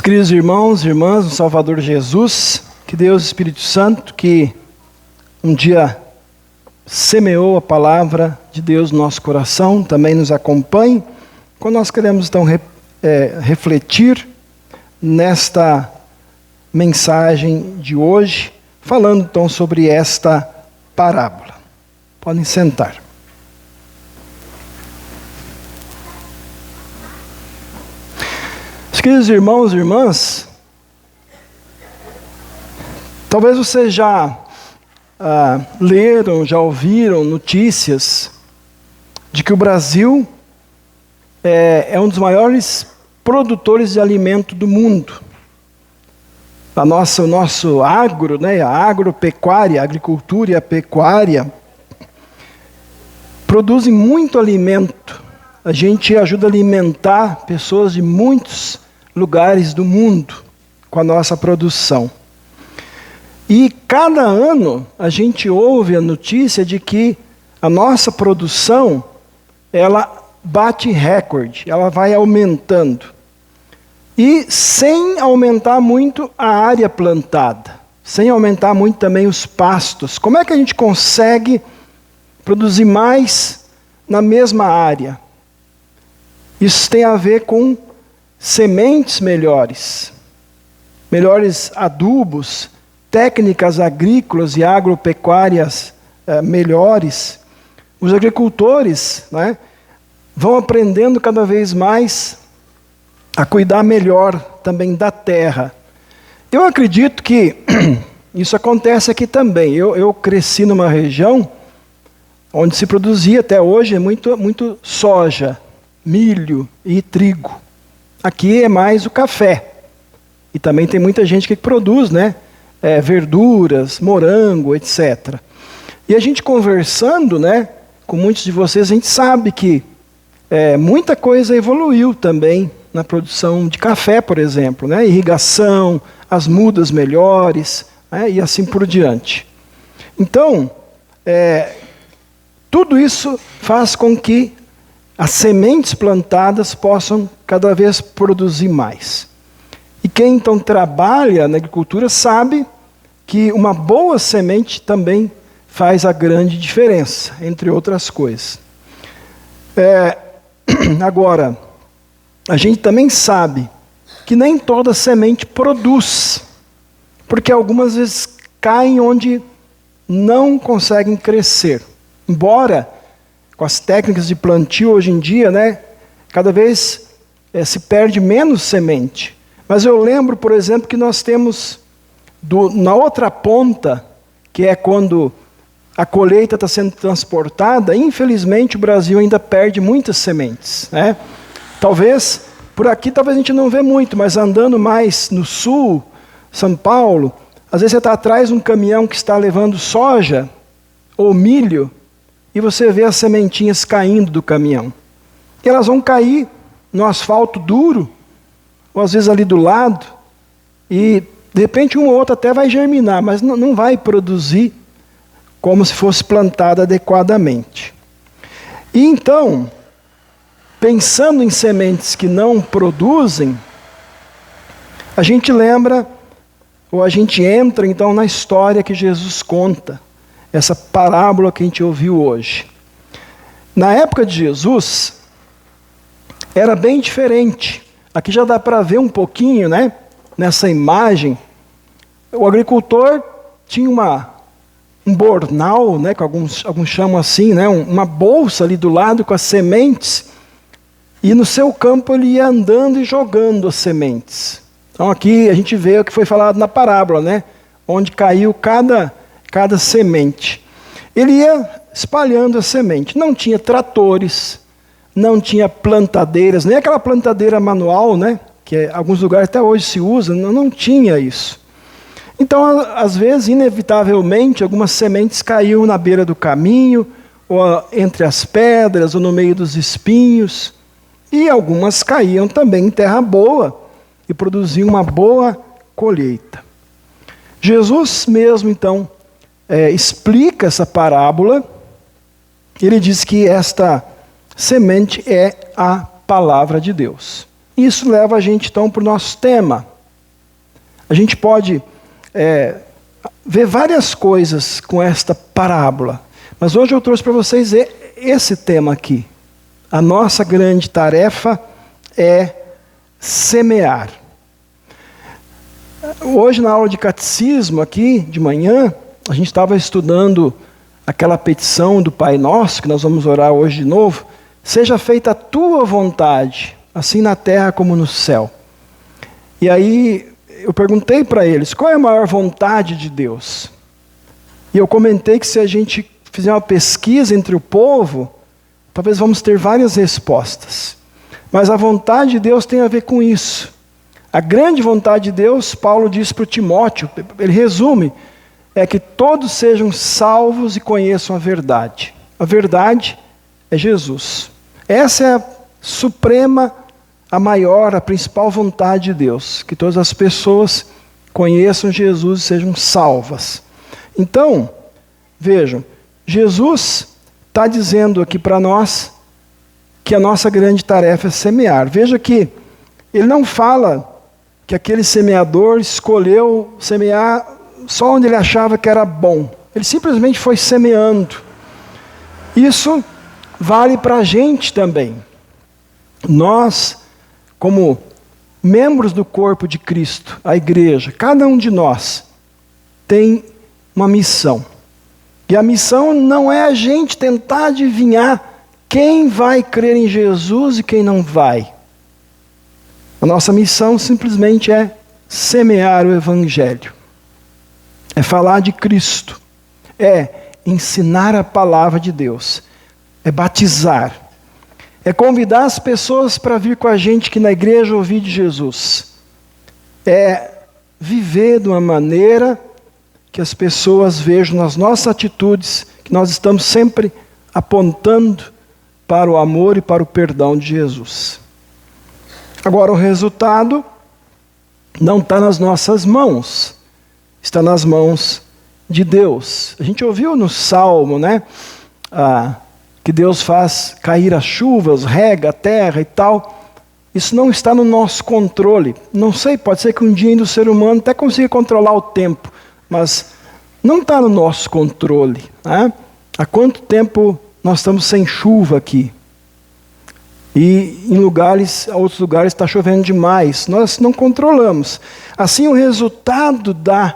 queridos irmãos e irmãs, no Salvador Jesus, que Deus Espírito Santo, que um dia semeou a palavra de Deus no nosso coração, também nos acompanhe, quando nós queremos então refletir nesta mensagem de hoje, falando então sobre esta parábola. Podem sentar. Queridos irmãos e irmãs, talvez vocês já leram, já ouviram notícias de que o Brasil é um dos maiores produtores de alimento do mundo. O nosso agro, a agropecuária, a agricultura e a pecuária produzem muito alimento. A gente ajuda a alimentar pessoas de muitos lugares do mundo com a nossa produção. E cada ano a gente ouve a notícia de que a nossa produção, ela bate recorde, ela vai aumentando. E sem aumentar muito a área plantada, sem aumentar muito também os pastos. Como é que a gente consegue produzir mais na mesma área? Isso tem a ver com sementes melhores, melhores adubos, técnicas agrícolas e agropecuárias melhores. Os agricultores vão aprendendo cada vez mais a cuidar melhor também da terra. Eu acredito que isso acontece aqui também. Eu cresci numa região onde se produzia até hoje muito soja, milho e trigo. Aqui é mais o café. E também tem muita gente que produz, verduras, morango, etc. E a gente conversando, com muitos de vocês, a gente sabe que muita coisa evoluiu também na produção de café, por exemplo, irrigação, as mudas melhores, e assim por diante. Então, tudo isso faz com que as sementes plantadas possam cada vez produzir mais. E quem então trabalha na agricultura sabe que uma boa semente também faz a grande diferença, entre outras coisas. Agora, a gente também sabe que nem toda semente produz, porque algumas vezes caem onde não conseguem crescer. Embora com as técnicas de plantio hoje em dia, cada vez se perde menos semente. Mas eu lembro, por exemplo, que nós temos na outra ponta, que é quando a colheita está sendo transportada, infelizmente o Brasil ainda perde muitas sementes. Talvez, por aqui talvez a gente não vê muito, mas andando mais no sul, São Paulo, às vezes você está atrás de um caminhão que está levando soja ou milho, e você vê as sementinhas caindo do caminhão. E elas vão cair no asfalto duro, ou às vezes ali do lado, e de repente um ou outro até vai germinar, mas não vai produzir como se fosse plantada adequadamente. E então, pensando em sementes que não produzem, a gente lembra, ou a gente entra então na história que Jesus conta, essa parábola que a gente ouviu hoje. Na época de Jesus, era bem diferente. Aqui já dá para ver um pouquinho, nessa imagem. O agricultor tinha um bornal, que alguns chamam assim, uma bolsa ali do lado com as sementes, e no seu campo ele ia andando e jogando as sementes. Então aqui a gente vê o que foi falado na parábola, onde caiu cada semente. Ele ia espalhando a semente. Não tinha tratores, não tinha plantadeiras, nem aquela plantadeira manual, que em alguns lugares até hoje se usa, não tinha isso. Então, às vezes, inevitavelmente, algumas sementes caíam na beira do caminho, ou entre as pedras, ou no meio dos espinhos, e algumas caíam também em terra boa, e produziam uma boa colheita. Jesus mesmo, então, explica essa parábola. Ele diz que esta semente é a palavra de Deus. Isso leva a gente então para o nosso tema A gente pode ver várias coisas com esta parábola, mas hoje eu trouxe para vocês esse tema aqui. A nossa grande tarefa é semear. Hoje, na aula de catecismo, aqui de manhã, a gente estava estudando aquela petição do Pai Nosso, que nós vamos orar hoje de novo. Seja feita a tua vontade, assim na terra como no céu. E aí, eu perguntei para eles, qual é a maior vontade de Deus? E eu comentei que se a gente fizer uma pesquisa entre o povo, talvez vamos ter várias respostas. Mas a vontade de Deus tem a ver com isso. A grande vontade de Deus, Paulo diz para o Timóteo, ele resume, é que todos sejam salvos e conheçam a verdade. A verdade é Jesus. Essa é a suprema, a maior, a principal vontade de Deus. Que todas as pessoas conheçam Jesus e sejam salvas. Então, vejam, Jesus está dizendo aqui para nós que a nossa grande tarefa é semear. Veja que ele não fala que aquele semeador escolheu semear só onde ele achava que era bom. Ele simplesmente foi semeando. Isso vale para a gente também. Nós, como membros do corpo de Cristo, a igreja, cada um de nós tem uma missão. E a missão não é a gente tentar adivinhar quem vai crer em Jesus e quem não vai. A nossa missão simplesmente é semear o Evangelho. É falar de Cristo. É ensinar a palavra de Deus. É batizar. É convidar as pessoas para vir com a gente aqui na igreja ouvir de Jesus. É viver de uma maneira que as pessoas vejam nas nossas atitudes que nós estamos sempre apontando para o amor e para o perdão de Jesus. Agora, o resultado não está nas nossas mãos, está nas mãos de Deus. A gente ouviu no Salmo, né? Que Deus faz cair as chuvas, rega a terra e tal. Isso não está no nosso controle. Não sei, pode ser que um dia ainda o ser humano até consiga controlar o tempo, mas não está no nosso controle. Né? Há quanto tempo nós estamos sem chuva aqui? E em outros lugares está chovendo demais. Nós não controlamos. Assim, o resultado da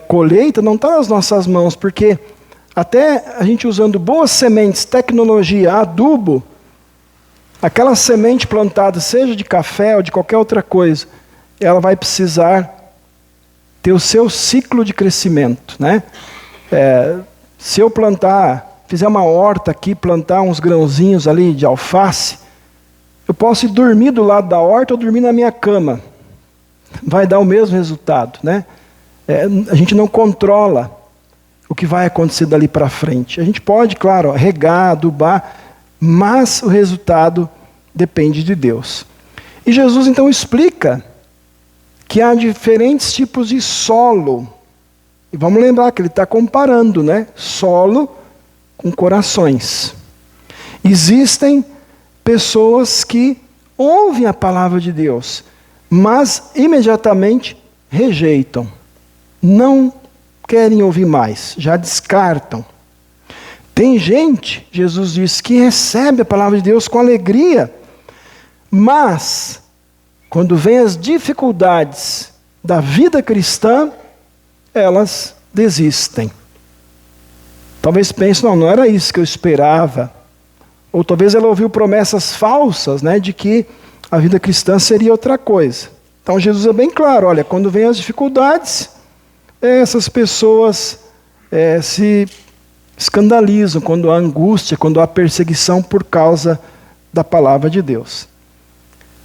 colheita não está nas nossas mãos, porque até a gente usando boas sementes, tecnologia, adubo, aquela semente plantada, seja de café ou de qualquer outra coisa, ela vai precisar ter o seu ciclo de crescimento. Né? Se eu fizer uma horta aqui, plantar uns grãozinhos ali de alface, eu posso ir dormir do lado da horta ou dormir na minha cama. Vai dar o mesmo resultado. Né? A gente não controla o que vai acontecer dali para frente. A gente pode, claro, regar, adubar, mas o resultado depende de Deus. E Jesus então explica que há diferentes tipos de solo. E vamos lembrar que ele está comparando, né? Solo com corações. Existem pessoas que ouvem a palavra de Deus, mas imediatamente rejeitam. Não querem ouvir mais, já descartam. Tem gente, Jesus diz, que recebe a palavra de Deus com alegria, mas quando vem as dificuldades da vida cristã, elas desistem. Talvez pense, não era isso que eu esperava. Ou talvez ela ouviu promessas falsas, né, de que a vida cristã seria outra coisa. Então Jesus é bem claro, olha, quando vem as dificuldades, essas pessoas se escandalizam quando há angústia, quando há perseguição por causa da palavra de Deus.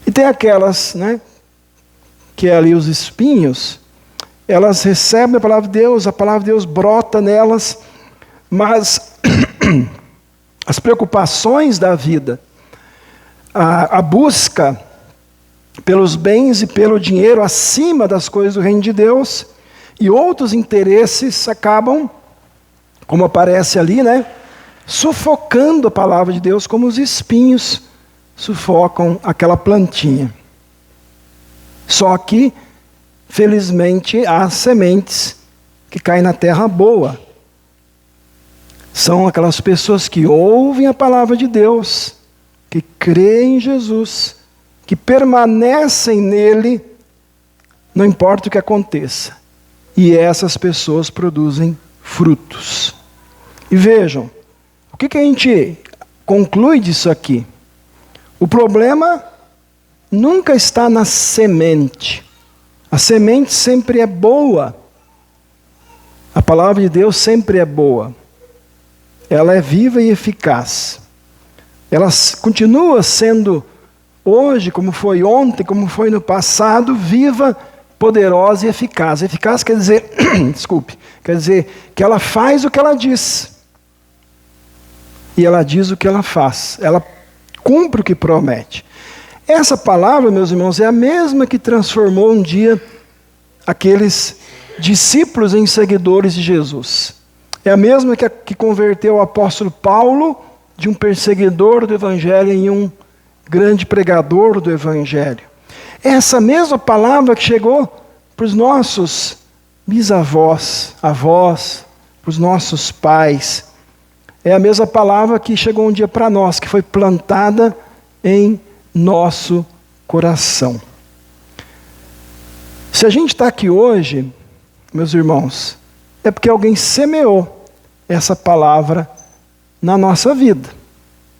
E tem aquelas, né, que é ali os espinhos, elas recebem a palavra de Deus brota nelas, mas as preocupações da vida, a busca pelos bens e pelo dinheiro acima das coisas do reino de Deus e outros interesses acabam, como aparece ali, né, sufocando a palavra de Deus como os espinhos sufocam aquela plantinha. Só que felizmente, há sementes que caem na terra boa. São aquelas pessoas que ouvem a palavra de Deus, que creem em Jesus, que permanecem nele, não importa o que aconteça. E essas pessoas produzem frutos. E vejam, o que a gente conclui disso aqui? O problema nunca está na semente. A semente sempre é boa. A palavra de Deus sempre é boa. Ela é viva e eficaz. Ela continua sendo hoje, como foi ontem, como foi no passado, viva, poderosa e eficaz. Eficaz quer dizer, quer dizer que ela faz o que ela diz. E ela diz o que ela faz. Ela cumpre o que promete. Essa palavra, meus irmãos, é a mesma que transformou um dia aqueles discípulos em seguidores de Jesus. É a mesma que converteu o apóstolo Paulo de um perseguidor do Evangelho em um grande pregador do Evangelho. Essa mesma palavra que chegou para os nossos bisavós, avós, para os nossos pais, é a mesma palavra que chegou um dia para nós, que foi plantada em nosso coração. Se a gente está aqui hoje, meus irmãos, é porque alguém semeou essa palavra na nossa vida,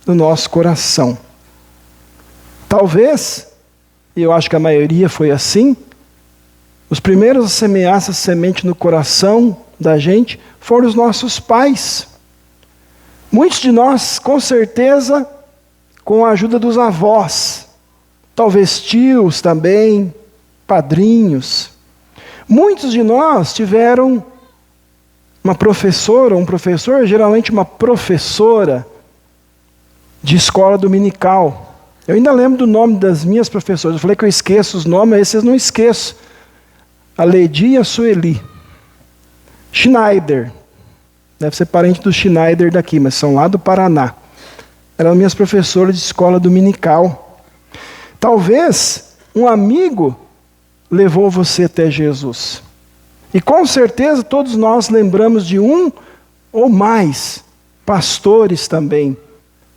no nosso coração. Talvez, e eu acho que a maioria foi assim, os primeiros a semear essa semente no coração da gente foram os nossos pais. Muitos de nós, com certeza, com a ajuda dos avós, talvez tios também, padrinhos. Muitos de nós tiveram uma professora, um professor, geralmente uma professora de escola dominical. Eu ainda lembro do nome das minhas professoras. Eu falei que eu esqueço os nomes, esses não esqueço. A Ledi e a Sueli. Schneider. Deve ser parente do Schneider daqui, mas são lá do Paraná. Eram minhas professoras de escola dominical. Talvez um amigo levou você até Jesus. E com certeza todos nós lembramos de um ou mais pastores também,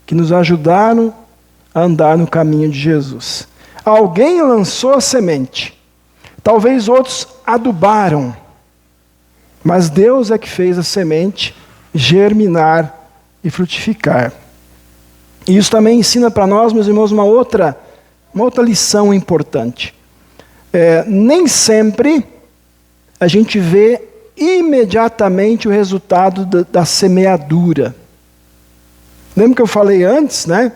que nos ajudaram a andar no caminho de Jesus. Alguém lançou a semente. Talvez outros adubaram. Mas Deus é que fez a semente germinar e frutificar. E isso também ensina para nós, meus irmãos, uma outra lição importante. Nem sempre a gente vê imediatamente o resultado da semeadura. Lembra que eu falei antes, né?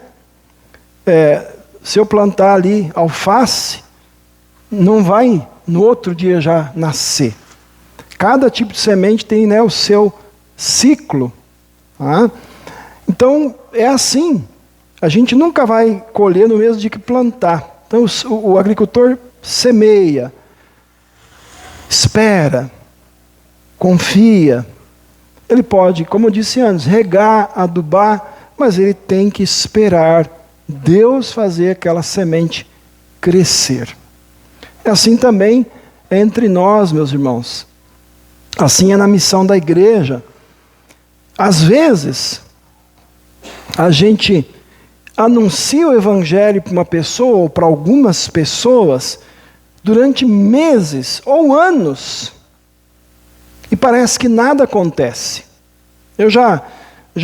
Se eu plantar ali alface, não vai no outro dia já nascer. Cada tipo de semente tem, né, o seu ciclo. Tá? Então, é assim. A gente nunca vai colher no mesmo dia que plantar. Então, o agricultor semeia, espera, confia. Ele pode, como eu disse antes, regar, adubar, mas ele tem que esperar Deus fazer aquela semente crescer. É assim também entre nós, meus irmãos. Assim é na missão da igreja. Às vezes, a gente anuncia o evangelho para uma pessoa ou para algumas pessoas durante meses ou anos e parece que nada acontece. Eu já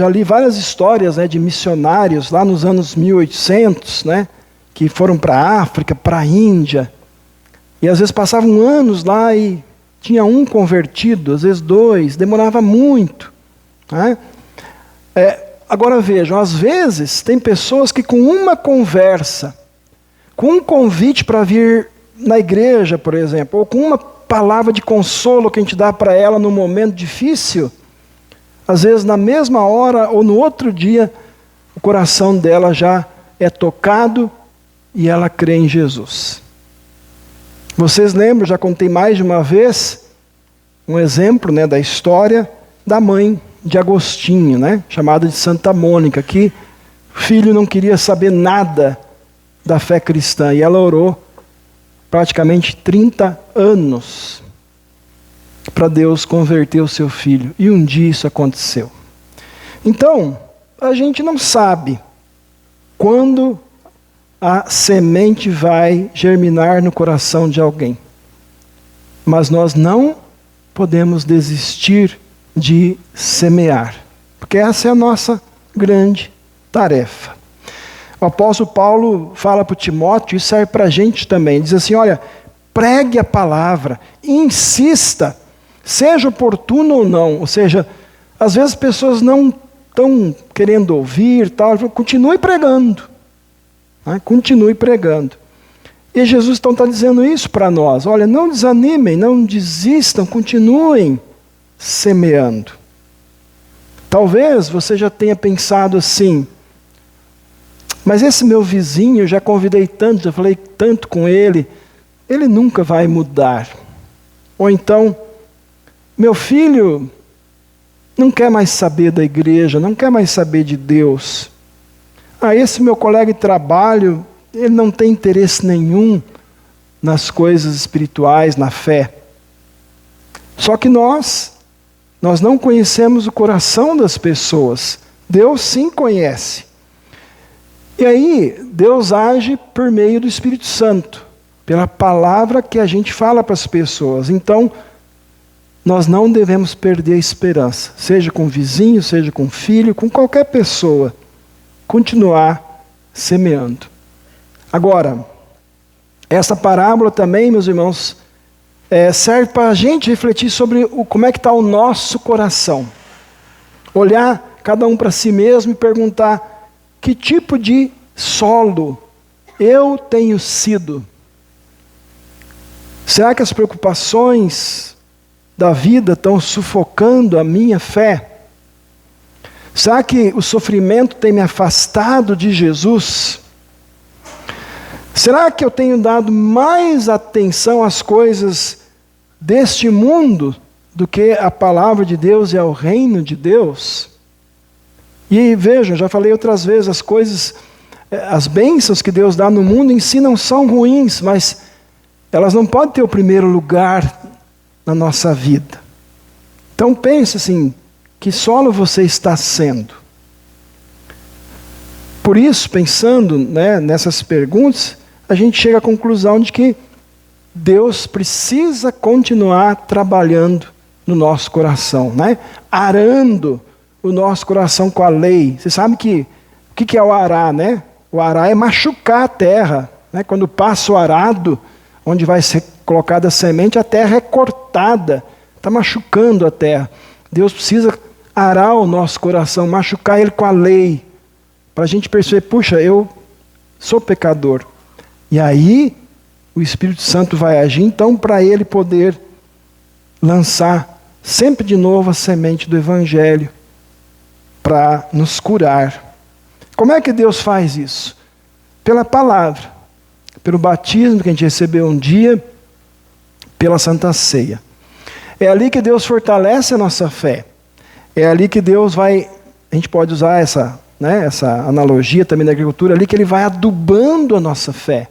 li várias histórias, né, de missionários lá nos anos 1800, né, que foram para a África, para a Índia, e às vezes passavam anos lá e tinha um convertido, às vezes dois, demorava muito. Né? Agora vejam, às vezes tem pessoas que com uma conversa, com um convite para vir na igreja, por exemplo, ou com uma palavra de consolo que a gente dá para ela num momento difícil, às vezes na mesma hora ou no outro dia, o coração dela já é tocado e ela crê em Jesus. Vocês lembram, já contei mais de uma vez, um exemplo, né, da história da mãe de Agostinho, né, chamada de Santa Mônica, que o filho não queria saber nada da fé cristã, e ela orou praticamente 30 anos para Deus converter o seu filho. E um dia isso aconteceu. Então, a gente não sabe quando a semente vai germinar no coração de alguém. Mas nós não podemos desistir de semear, porque essa é a nossa grande tarefa. O apóstolo Paulo fala para Timóteo, isso serve para a gente também, diz assim, olha, pregue a palavra, insista, seja oportuno ou não, ou seja, às vezes as pessoas não estão querendo ouvir, tal, continue pregando, né? Continue pregando. E Jesus então está dizendo isso para nós, olha, não desanimem, não desistam, continuem semeando. Talvez você já tenha pensado assim, mas esse meu vizinho, eu já convidei tanto, já falei tanto com ele nunca vai mudar. Ou então, meu filho não quer mais saber da igreja, não quer mais saber de Deus. Esse meu colega de trabalho, ele não tem interesse nenhum nas coisas espirituais, na fé. Só que nós não conhecemos o coração das pessoas. Deus sim conhece. E aí, Deus age por meio do Espírito Santo, pela palavra que a gente fala para as pessoas. Então, nós não devemos perder a esperança, seja com o vizinho, seja com o filho, com qualquer pessoa, continuar semeando. Agora, essa parábola também, meus irmãos, serve para a gente refletir sobre como é que está o nosso coração. Olhar cada um para si mesmo e perguntar que tipo de solo eu tenho sido. Será que as preocupações da vida estão sufocando a minha fé? Será que o sofrimento tem me afastado de Jesus? Será que eu tenho dado mais atenção às coisas deste mundo do que à palavra de Deus e ao reino de Deus? E vejam, já falei outras vezes, as coisas, as bênçãos que Deus dá no mundo em si não são ruins, mas elas não podem ter o primeiro lugar na nossa vida. Então pense assim, que solo você está sendo? Por isso, pensando nessas perguntas, a gente chega à conclusão de que Deus precisa continuar trabalhando no nosso coração, arando o nosso coração com a lei. Você sabe que o que é o arar, né? O arar é machucar a terra, Quando passa o arado, onde vai ser colocada a semente, a terra é cortada, está machucando a terra. Deus precisa arar o nosso coração, machucar ele com a lei, para a gente perceber, puxa, eu sou pecador. E aí, o Espírito Santo vai agir, então, para ele poder lançar sempre de novo a semente do Evangelho, para nos curar. Como é que Deus faz isso? Pela palavra, pelo batismo que a gente recebeu um dia, pela Santa Ceia. É ali que Deus fortalece a nossa fé. É ali que Deus vai, a gente pode usar essa analogia também da agricultura, ali que Ele vai adubando a nossa fé.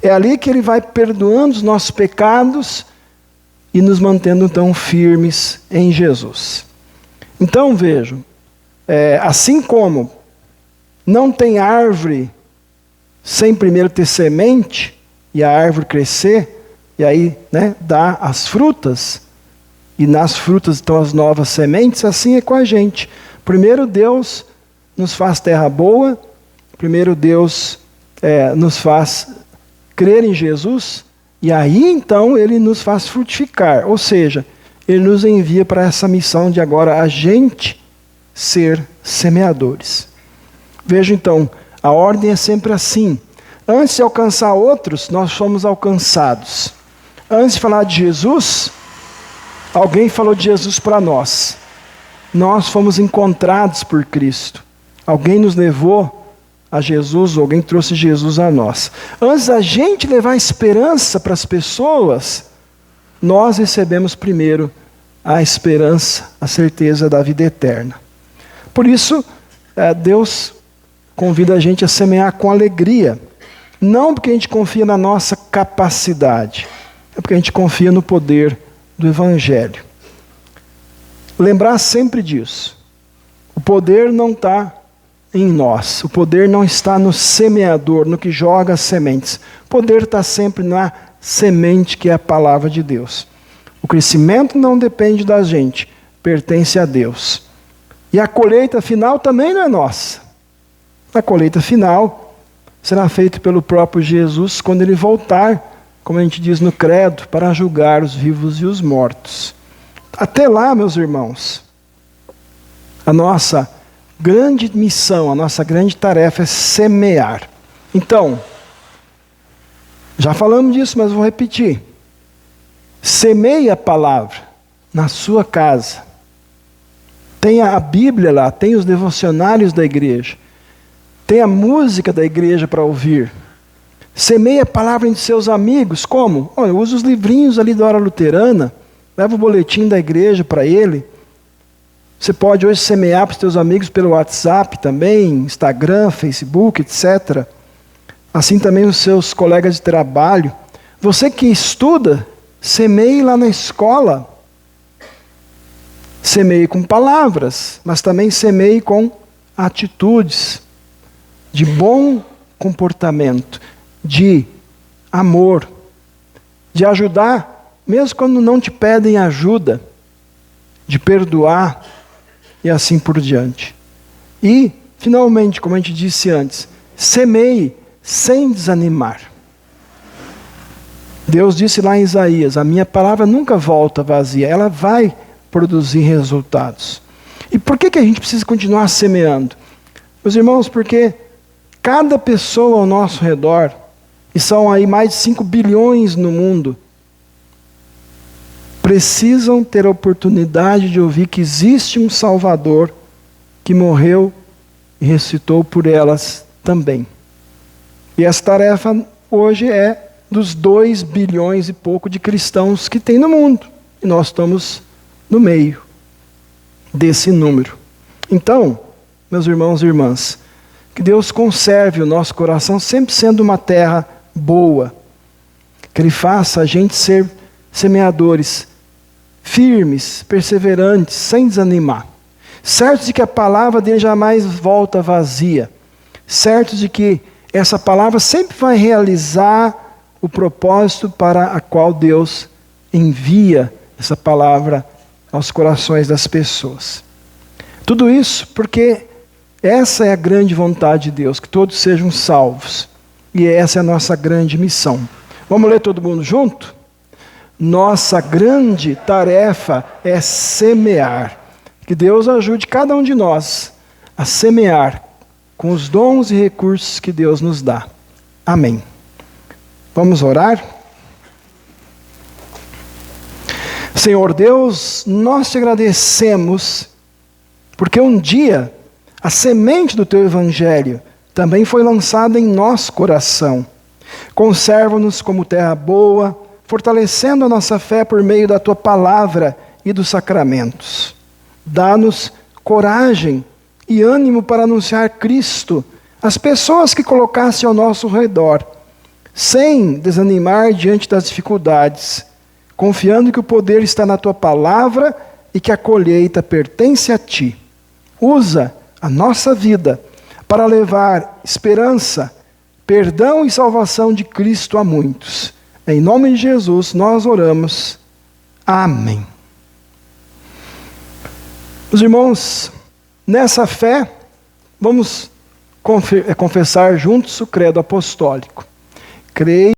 É ali que Ele vai perdoando os nossos pecados e nos mantendo tão firmes em Jesus. Então vejam, assim como não tem árvore sem primeiro ter semente e a árvore crescer, e aí dá as frutas, e nas frutas estão as novas sementes, assim é com a gente. Primeiro Deus nos faz terra boa, primeiro Deus nos faz crer em Jesus, e aí então Ele nos faz frutificar, ou seja, Ele nos envia para essa missão de agora a gente ser semeadores. Veja então, a ordem é sempre assim. Antes de alcançar outros, nós somos alcançados. Antes de falar de Jesus, alguém falou de Jesus para nós. Nós fomos encontrados por Cristo. Alguém nos levou a Jesus, ou alguém trouxe Jesus a nós. Antes da gente levar esperança para as pessoas, nós recebemos primeiro a esperança, a certeza da vida eterna. Por isso, Deus convida a gente a semear com alegria. Não porque a gente confia na nossa capacidade, é porque a gente confia no poder do Evangelho. Lembrar sempre disso. O poder não está em nós. O poder não está no semeador, no que joga as sementes. O poder está sempre na semente que é a palavra de Deus. O crescimento não depende da gente, pertence a Deus. E a colheita final também não é nossa. A colheita final será feita pelo próprio Jesus quando ele voltar, como a gente diz no credo, para julgar os vivos e os mortos. Até lá, meus irmãos, a nossa grande missão, a nossa grande tarefa é semear. Então, já falamos disso, mas vou repetir. Semeie a palavra na sua casa. Tenha a Bíblia lá, tenha os devocionários da igreja. Tenha a música da igreja para ouvir. Semeie a palavra entre seus amigos. Como? Olha, usa os livrinhos ali da Hora Luterana. Leva o boletim da igreja para ele. Você pode hoje semear para os seus amigos pelo WhatsApp também, Instagram, Facebook, etc. Assim também os seus colegas de trabalho. Você que estuda, semeie lá na escola. Semeie com palavras, mas também semeie com atitudes de bom comportamento, de amor, de ajudar, mesmo quando não te pedem ajuda, de perdoar e assim por diante. E, finalmente, como a gente disse antes, semeie sem desanimar. Deus disse lá em Isaías, a minha palavra nunca volta vazia, ela vai produzir resultados. E por que a gente precisa continuar semeando? Meus irmãos, porque cada pessoa ao nosso redor, e são aí mais de 5 bilhões no mundo, precisam ter a oportunidade de ouvir que existe um Salvador que morreu e ressuscitou por elas também. E essa tarefa hoje é dos 2 bilhões e pouco de cristãos que tem no mundo. E nós estamos no meio desse número. Então, meus irmãos e irmãs, que Deus conserve o nosso coração sempre sendo uma terra boa. Que Ele faça a gente ser semeadores firmes, perseverantes, sem desanimar. Certos de que a palavra dele jamais volta vazia. Certos de que essa palavra sempre vai realizar o propósito para a qual Deus envia essa palavra aos corações das pessoas. Tudo isso porque essa é a grande vontade de Deus, que todos sejam salvos. E essa é a nossa grande missão. Vamos ler todo mundo junto? Nossa grande tarefa é semear. Que Deus ajude cada um de nós a semear com os dons e recursos que Deus nos dá. Amém. Vamos orar? Senhor Deus, nós te agradecemos, porque um dia a semente do teu Evangelho também foi lançada em nosso coração. Conserva-nos como terra boa, fortalecendo a nossa fé por meio da tua palavra e dos sacramentos. Dá-nos coragem e ânimo para anunciar Cristo às pessoas que colocaste ao nosso redor, sem desanimar diante das dificuldades, confiando que o poder está na tua palavra e que a colheita pertence a ti. Usa a nossa vida para levar esperança, perdão e salvação de Cristo a muitos. Em nome de Jesus nós oramos. Amém. Os irmãos, nessa fé, vamos confessar juntos o credo apostólico. Creio